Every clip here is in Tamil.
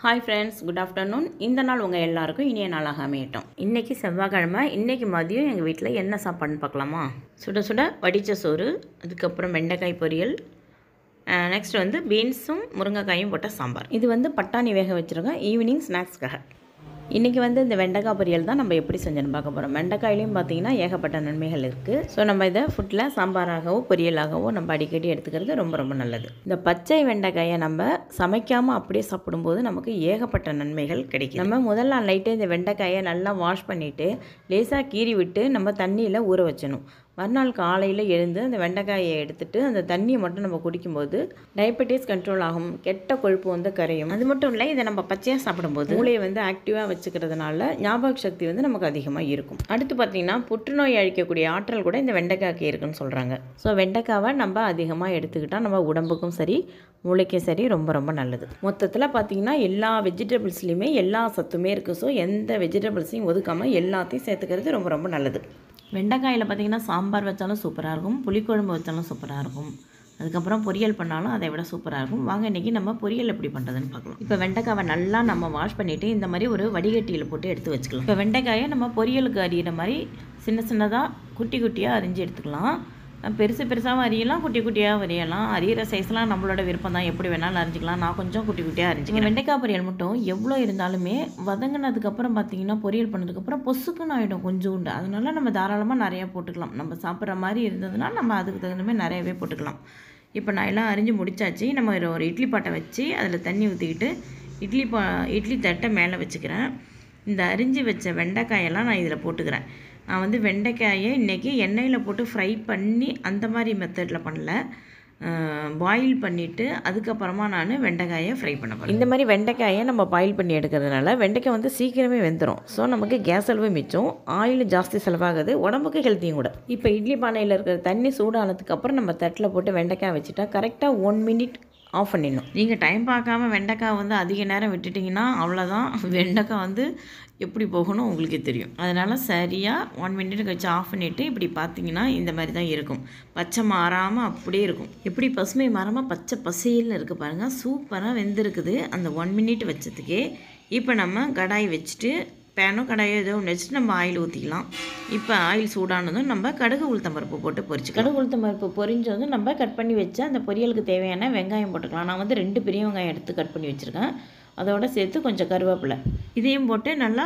Hi friends, good afternoon. இந்த நாள் உங்கள் எல்லாருக்கும் இனிய நாளாக அமையட்டும். இன்றைக்கி செவ்வாய்க்கிழமை. இன்றைக்கி மதியம் எங்கள் வீட்டில் என்ன சாப்பாடுன்னு பார்க்கலாமா? சுட சுட வடித்த சோறு, அதுக்கப்புறம் வெண்டைக்காய் பொரியல், நெக்ஸ்ட் வந்து பீன்ஸும் முருங்கைக்காயும் போட்ட சாம்பார். இது வந்து பட்டாணி வேக வச்சுருக்கோம் ஈவினிங் ஸ்நாக்ஸ்க்காக. இன்றைக்கி வந்து இந்த வெண்டைக்காய் பொரியல் தான் நம்ம எப்படி செஞ்சோன்னு பார்க்க போகிறோம். வெண்டைக்காயிலையும் பார்த்திங்கன்னா ஏகப்பட்ட நன்மைகள் இருக்குது. ஸோ நம்ம இதை ஃபுட்டில் சாம்பாராகவோ பொரியலாகவோ நம்ம அடிக்கடி எடுத்துக்கிறது ரொம்ப ரொம்ப நல்லது. இந்த பச்சை வெண்டைக்காயை நம்ம சமைக்காமல் அப்படியே சாப்பிடும்போது நமக்கு ஏகப்பட்ட நன்மைகள் கிடைக்கும். நம்ம முதல் நாள் நைட்டே இந்த வெண்டைக்காயை நல்லா வாஷ் பண்ணிவிட்டு லேசாக கீறி விட்டு நம்ம தண்ணியில் ஊற வச்சணும். மறுநாள் காலையில் எழுந்து அந்த வெண்டைக்காயை எடுத்துகிட்டு அந்த தண்ணியை மட்டும் நம்ம குடிக்கும்போது டயபெட்டிஸ் கண்ட்ரோல் ஆகும், கெட்ட கொழுப்பு வந்து கரையும். அது மட்டும் இல்லை, இதை நம்ம பச்சையாக சாப்பிடும்போது மூளையை வந்து ஆக்டிவாக வச்சுக்கிறதுனால ஞாபக சக்தி வந்து நமக்கு அதிகமாக இருக்கும். அடுத்து பார்த்திங்கன்னா புற்றுநோய் அழிக்கக்கூடிய ஆற்றல் கூட இந்த வெண்டைக்காய்க்கு இருக்குன்னு சொல்கிறாங்க. ஸோ வெண்டைக்காவை நம்ம அதிகமாக எடுத்துக்கிட்டால் நம்ம உடம்புக்கும் சரி மூளைக்கும் சரி ரொம்ப ரொம்ப நல்லது. மொத்தத்தில் பார்த்திங்கன்னா எல்லா வெஜிடபிள்ஸ்லேயுமே எல்லா சத்துமே இருக்குது. ஸோ எந்த வெஜிடபிள்ஸையும் ஒதுக்காமல் எல்லாத்தையும் சேர்த்துக்கிறது ரொம்ப ரொம்ப நல்லது. வெண்டைக்காயில் பார்த்திங்கன்னா சாம்பார் வச்சாலும் சூப்பராக இருக்கும், புளிக்குழம்பு வச்சாலும் சூப்பராக இருக்கும், அதுக்கப்புறம் பொரியல் பண்ணாலும் அதை விட சூப்பராக இருக்கும். வாங்க இன்றைக்கி நம்ம பொரியல் எப்படி பண்ணுறதுன்னு பார்க்கலாம். இப்போ வெண்டைக்காவை நல்லா நம்ம வாஷ் பண்ணிவிட்டு இந்த மாதிரி ஒரு வடிகட்டியில் போட்டு எடுத்து வச்சுக்கலாம். இப்போ வெண்டைக்காயை நம்ம பொரியலுக்கு அறிகிற மாதிரி சின்ன சின்னதாக குட்டி குட்டியாக அரிஞ்சு எடுத்துக்கலாம். பெருசு பெருசாகவும் அறியலாம், குட்டி குட்டியாக அறியலாம். அறிகிற சைஸ்லாம் நம்மளோட விருப்பம் தான், எப்படி வேணாலும் அரிஞ்சிக்கலாம். நான் கொஞ்சம் குட்டி குட்டியாக அரிஞ்சிக்கிறேன். வெண்டைக்காய் பொரியல் மட்டும் எவ்வளோ இருந்தாலுமே வதங்கினதுக்கப்புறம் பார்த்திங்கன்னா பொரியல் பண்ணதுக்கப்புறம் பொசுக்குன்னு ஆகிடும் கொஞ்சோண்டு. அதனால நம்ம தாராளமாக நிறையா போட்டுக்கலாம். நம்ம சாப்பிட்ற மாதிரி இருந்ததுன்னா நம்ம அதுக்கு தகுந்த மாதிரி நிறையவே போட்டுக்கலாம். இப்போ நான் எல்லாம் அரிஞ்சு முடிச்சாச்சு. நம்ம ஒரு இட்லி பாட்டை வச்சு அதில் தண்ணி ஊற்றிக்கிட்டு இட்லி தட்டை மேலே வச்சுக்கிறேன். இந்த அரிஞ்சு வச்ச வெண்டைக்காயெல்லாம் நான் இதில் போட்டுக்கிறேன். நான் வந்து வெண்டைக்காயை இன்றைக்கி எண்ணெயில் போட்டு ஃப்ரை பண்ணி அந்த மாதிரி மெத்தடில் பண்ணல, பாயில் பண்ணிவிட்டு அதுக்கப்புறமா நான் வெண்டைக்காயை ஃப்ரை பண்ண போகிறேன். இந்த மாதிரி வெண்டைக்காயை நம்ம பாயில் பண்ணி எடுக்கிறதுனால வெண்டைக்காய் வந்து சீக்கிரமே வெந்துடும். ஸோ நமக்கு கேஸ் செலவு மிச்சம், ஆயில் ஜாஸ்தி செலவாகுது, உடம்புக்கு ஹெல்த்தியும் கூட. இப்போ இட்லி பானையில் இருக்கிற தண்ணி சூடானதுக்கப்புறம் நம்ம தட்டில் போட்டு வெண்டைக்காய் வச்சுட்டா கரெக்டாக 1 மினிட் ஆஃப் பண்ணிடணும். நீங்கள் டைம் பார்க்காம வெண்டைக்காய் வந்து அதிக நேரம் விட்டுட்டிங்கன்னா அவ்வளோதான், வெண்டைக்காய் வந்து எப்படி போகணும் உங்களுக்கே தெரியும். அதனால் சரியாக 1 மினிட்டுக்கு வச்சு ஆஃப் பண்ணிவிட்டு இப்படி பார்த்தீங்கன்னா இந்த மாதிரி தான் இருக்கும். பச்சை மாறாமல் அப்படியே இருக்கும். எப்படி பசுமை மாறாமல் பச்சை பசையில்னு இருக்குது பாருங்கள், சூப்பராக வெந்திருக்குது அந்த 1 மினிட் வச்சதுக்கே. இப்போ நம்ம கடாய் வச்சுட்டு பேனோ கடாயோ ஏதோ ஒன்று வச்சுட்டு நம்ம ஆயில் ஊற்றிக்கலாம். இப்போ ஆயில் சூடானதும் நம்ம கடுகு உளுத்தம்பருப்பு போட்டு பொரிச்சு, கடுகு உளுத்தம்பருப்பு பொரிஞ்சதும் நம்ம கட் பண்ணி வச்சு அந்த பொரியலுக்கு தேவையான வெங்காயம் போட்டுக்கலாம். நான் வந்து 2 பெரிய வெங்காயம் எடுத்து கட் பண்ணி வச்சுருக்கேன். அதோடு சேர்த்து கொஞ்சம் கருவேப்பிலை இதையும் போட்டு நல்லா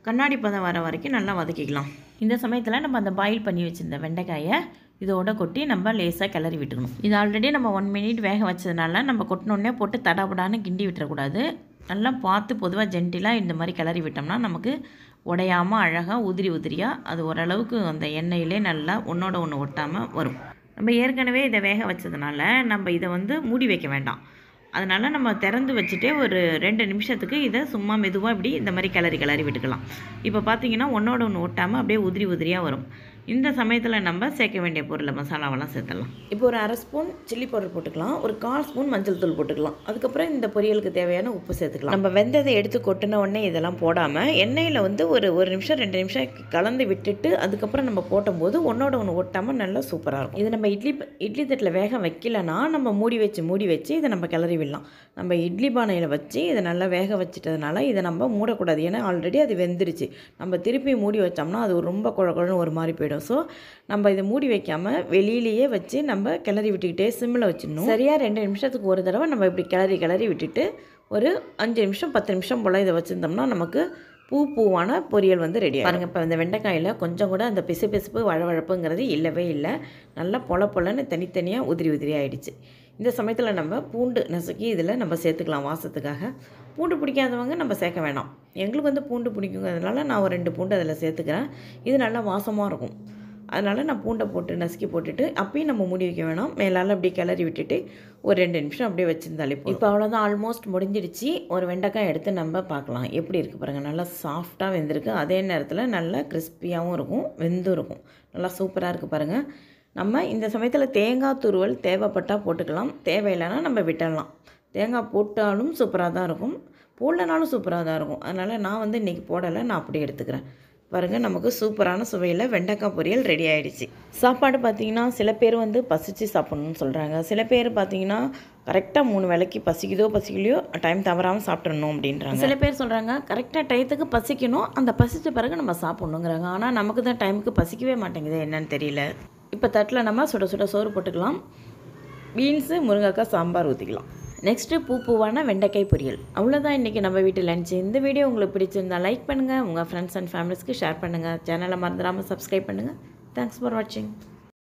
கண்ணாடி பதம் வர வரைக்கும் நல்லா வதக்கிக்கலாம். இந்த சமயத்தில் நம்ம அந்த பாயில் பண்ணி வச்சுருந்த வெண்டைக்காயை இதோட கொட்டி நம்ம லேசாக கிளறி விட்டுக்கணும். இது ஆல்ரெடி நம்ம 1 மினிட் வேக வச்சதுனால நம்ம கொட்டினோடனே போட்டு தடாபடான்னு கிண்டி விட்டுறக்கூடாது. நல்லா பார்த்து பொதுவாக ஜென்டிலாக இந்த மாதிரி கிளறி விட்டோம்னா நமக்கு உடையாமல் அழகாக உதிரியாக அது ஓரளவுக்கு அந்த எண்ணெயிலே நல்லா ஒன்றோட ஒன்று ஒட்டாமல் வரும். நம்ம ஏற்கனவே இதை வேக வச்சதுனால நம்ம இதை வந்து மூடி வைக்க வேண்டாம். அதனால் நம்ம திறந்து வச்சுட்டே ஒரு 2 நிமிஷத்துக்கு இதை சும்மா மெதுவாக இப்படி இந்த மாதிரி கிளறி விட்டுக்கலாம். இப்போ பார்த்திங்கன்னா ஒன்றோட ஒன்று ஒட்டாமல் அப்படியே உதிரியாக வரும். இந்த சமயத்தில் நம்ம சேர்க்க வேண்டிய பொருளை மசாலாவெல்லாம் சேர்த்துடலாம். இப்போ ஒரு 1/2 ஸ்பூன் சில்லி பவுடர் போட்டுக்கலாம், ஒரு 1/4 ஸ்பூன் மஞ்சள் தூள் போட்டுக்கலாம். அதுக்கப்புறம் இந்த பொரியலுக்கு தேவையான உப்பு சேர்த்துக்கலாம். நம்ம வெந்ததை எடுத்து கொட்டின உடனே இதெல்லாம் போடாமல் எண்ணெயில் வந்து ஒரு நிமிஷம் 2 நிமிஷம் கலந்து விட்டுட்டு அதுக்கப்புறம் நம்ம போட்டும்போது ஒன்றோட ஒன்று ஒட்டாமல் நல்லா சூப்பராக இருக்கும். இது நம்ம இட்லி தட்டில் வேக வைக்கலைன்னா நம்ம மூடி வச்சு இதை நம்ம கிளறி விடலாம். நம்ம இட்லி பானையில் வச்சு இதை நல்லா வேக வச்சுட்டதுனால இதை நம்ம மூடக்கூடாது. ஏன்னா ஆல்ரெடி அது வெந்துருச்சு. நம்ம திருப்பி மூடி வச்சோம்னா அது ரொம்ப குழன்னு ஒரு மாதிரி போயிடும். ஸோ நம்ம இதை மூடி வைக்காமல் வெளியிலேயே வச்சு நம்ம கிளறி விட்டுக்கிட்டே சிம்மில் வச்சிடணும். சரியாக 2 நிமிஷத்துக்கு ஒரு தடவை நம்ம இப்படி கிளறி விட்டுட்டு ஒரு 5 நிமிஷம் 10 நிமிஷம் போல் இதை வச்சுருந்தோம்னா நமக்கு பூவான பொரியல் வந்து ரெடி பாருங்கள். இப்போ இந்த வெண்டைக்காயில் கொஞ்சம் கூட அந்த பிசுபிசுப்பு வழவழப்புங்கிறது இல்லவே இல்லை. நல்லா பொலன்னு தனித்தனியாக உதிரி ஆகிடுச்சு. இந்த சமயத்தில் நம்ம பூண்டு நசுக்கி இதில் நம்ம சேர்த்துக்கலாம் வாசத்துக்காக. பூண்டு பிடிக்காதவங்க நம்ம சேர்க்க வேண்டாம். எங்களுக்கு வந்து பூண்டு பிடிக்குங்கிறதுனால நான் ஒரு 2 பூண்டு அதில் சேர்த்துக்கிறேன். இது நல்லா வாசமாக இருக்கும். அதனால் நான் பூண்டை போட்டு நசுக்கி போட்டுட்டு அப்பயும் நம்ம மூடி வைக்க வேணாம். மேலால் அப்படியே கிளறி விட்டுட்டு ஒரு 2 நிமிஷம் அப்படியே வச்சுருந்தாலே இப்போ அவ்வளோதான், ஆல்மோஸ்ட் முடிஞ்சிடுச்சு. ஒரு வெண்டைக்காய் எடுத்து நம்ம பார்க்கலாம் எப்படி இருக்குது பாருங்கள். நல்லா சாஃப்டாக வெந்திருக்கு, அதே நேரத்தில் நல்லா கிறிஸ்பியாகவும் இருக்கும், வெந்தும் இருக்கும். நல்லா சூப்பராக இருக்குது பாருங்கள். நம்ம இந்த சமயத்தில் தேங்காய் துருவல் தேவைப்பட்டால் போட்டுக்கலாம், தேவையில்லைன்னா நம்ம விட்டுடலாம். தேங்காய் போட்டாலும் சூப்பராக தான் இருக்கும், போடலனாலும் சூப்பராக தான் இருக்கும். அதனால் நான் வந்து இன்றைக்கி போடலை, நான் அப்படியே எடுத்துக்கிறேன். பாருங்கள், நமக்கு சூப்பரான சுவையில் வெண்டைக்காய் பொரியல் ரெடி ஆகிடுச்சு. சாப்பாடு பார்த்திங்கன்னா சில பேர் வந்து பசித்து சாப்பிட்ணுன்னு சொல்கிறாங்க. சில பேர் பார்த்திங்கன்னா கரெக்டாக 3 வேளைக்கு பசிக்குதோ பசிக்கலையோ டைம் தவறாமல் சாப்பிட்றணும் அப்படின்றாங்க. சில பேர் சொல்கிறாங்க கரெக்டாக டயத்துக்கு பசிக்கணும், அந்த பசித்த பிறகு நம்ம சாப்பிட்ணுங்கிறாங்க. ஆனால் நமக்கு தான் டைமுக்கு பசிக்கவே மாட்டேங்குது, என்னன்னு தெரியல. இப்போ தட்டில் நம்ம சுட சுட சோறு போட்டுக்கலாம். பீன்ஸு முருங்கைக்காய் சாம்பார் ஊற்றிக்கலாம். நெக்ஸ்ட்டு பூவான வெண்டைக்காய் பொரியல். அவ்வளோதான் இன்றைக்கி நம்ம வீட்டு லஞ்சு. இந்த வீடியோ உங்களுக்கு பிடிச்சிருந்தால் லைக் பண்ணுங்கள், உங்கள் ஃப்ரெண்ட்ஸ் அண்ட் ஃபேமிலிஸ்க்கு ஷேர் பண்ணுங்கள். சேனலை மறந்துடாமல் சப்ஸ்கிரைப் பண்ணுங்கள். தேங்க்ஸ் ஃபார் வாட்சிங்.